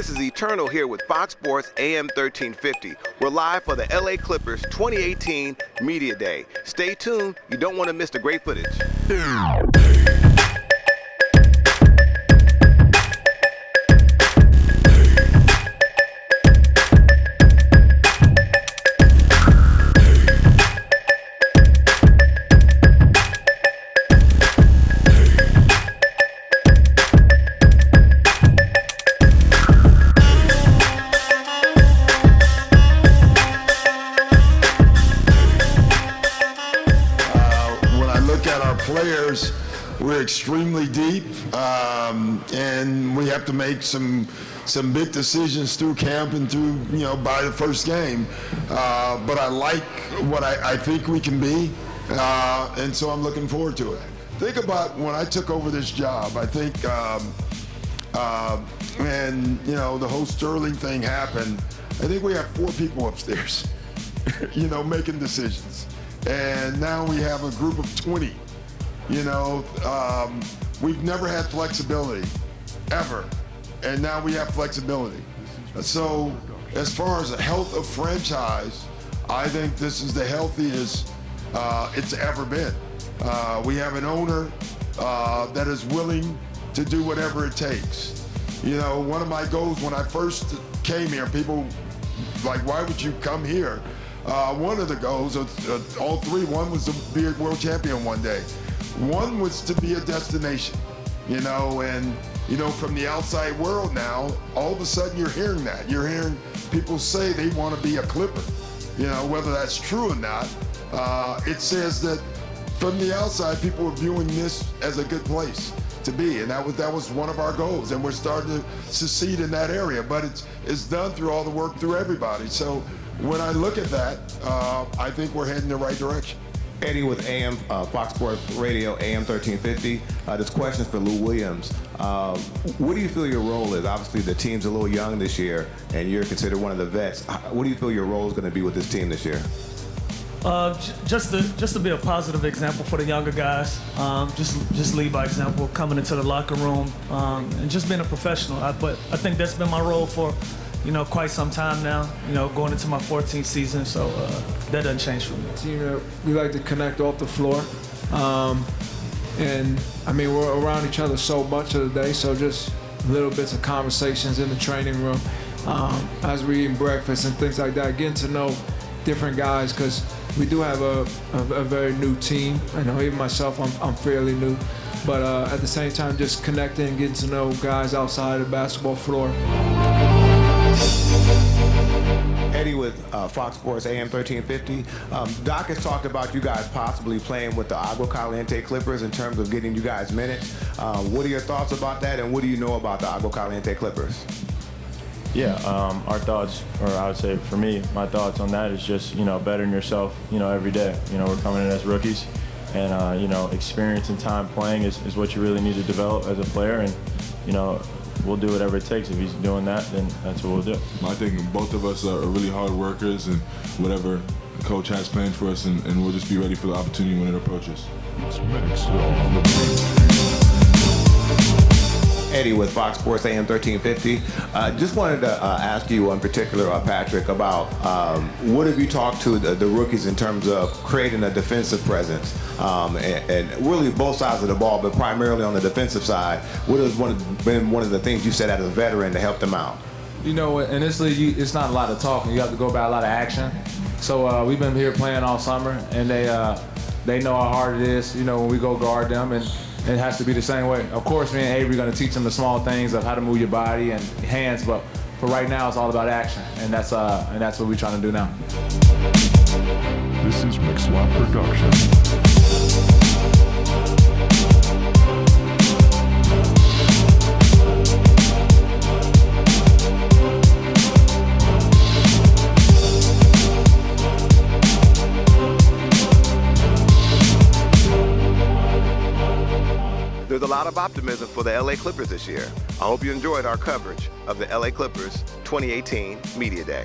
This is Eternal here with Fox Sports AM1350. We're live for the LA Clippers 2018 Media Day. Stay tuned. You don't want to miss the great footage. Players, we're extremely deep, and we have to make some big decisions through camp and through, by the first game. But I like what I think we can be, and so I'm looking forward to it. Think about when I took over this job. I think, when the whole Sterling thing happened, I think we have 4 people upstairs, making decisions, and now we have a group of 20. We've never had flexibility, ever, and now we have flexibility. So as far as the health of franchise, I think this is the healthiest it's ever been. We have an owner that is willing to do whatever it takes. One of my goals when I first came here, people like, why would you come here? One of the goals, all 3, one was to be a world champion one day. One was to be a destination, and from the outside world now, all of a sudden you're hearing that. You're hearing people say they want to be a Clipper. Whether that's true or not, it says that from the outside, people are viewing this as a good place to be, and that was one of our goals, and we're starting to succeed in that area. But it's done through all the work through everybody. So when I look at that, I think we're heading in the right direction. Eddie with Fox Sports Radio AM1350. This question is for Lou Williams. What do you feel your role is? Obviously, the team's a little young this year, and you're considered one of the vets. What do you feel your role is going to be with this team this year? Just to be a positive example for the younger guys. Just lead by example, coming into the locker room, and just being a professional. But I think that's been my role for quite some time now, going into my 14th season, so that doesn't change for me. We like to connect off the floor, and we're around each other so much of the day, so just little bits of conversations in the training room, as we're eating breakfast and things like that, getting to know different guys, because we do have a very new team. I know even myself, I'm fairly new, but at the same time, just connecting and getting to know guys outside the basketball floor. Eddie with Fox Sports AM1350. Doc has talked about you guys possibly playing with the Agua Caliente Clippers in terms of getting you guys minutes. What are your thoughts about that, and what do you know about the Agua Caliente Clippers? Yeah, our thoughts, or I would say for me, my thoughts on that is just, bettering yourself, every day. We're coming in as rookies, and, experience and time playing is what you really need to develop as a player, and, we'll do whatever it takes. If he's doing that, then that's what we'll do. I think both of us are really hard workers, and whatever coach has planned for us, and we'll just be ready for the opportunity when it approaches. Eddie with Fox Sports AM1350. Just wanted to ask you in particular, Patrick, about what have you talked to the rookies in terms of creating a defensive presence, and really both sides of the ball, but primarily on the defensive side. What has been one of the things you said as a veteran to help them out? In this league, it's not a lot of talking. You have to go by a lot of action. So we've been here playing all summer, and they know how hard it is, when we go guard them, and it has to be the same way. Of course, me and Avery are going to teach them the small things of how to move your body and hands, but for right now, it's all about action, and that's what we're trying to do now. This is Mixlab Production. There's a lot of optimism for the LA Clippers this year. I hope you enjoyed our coverage of the LA Clippers 2018 Media Day.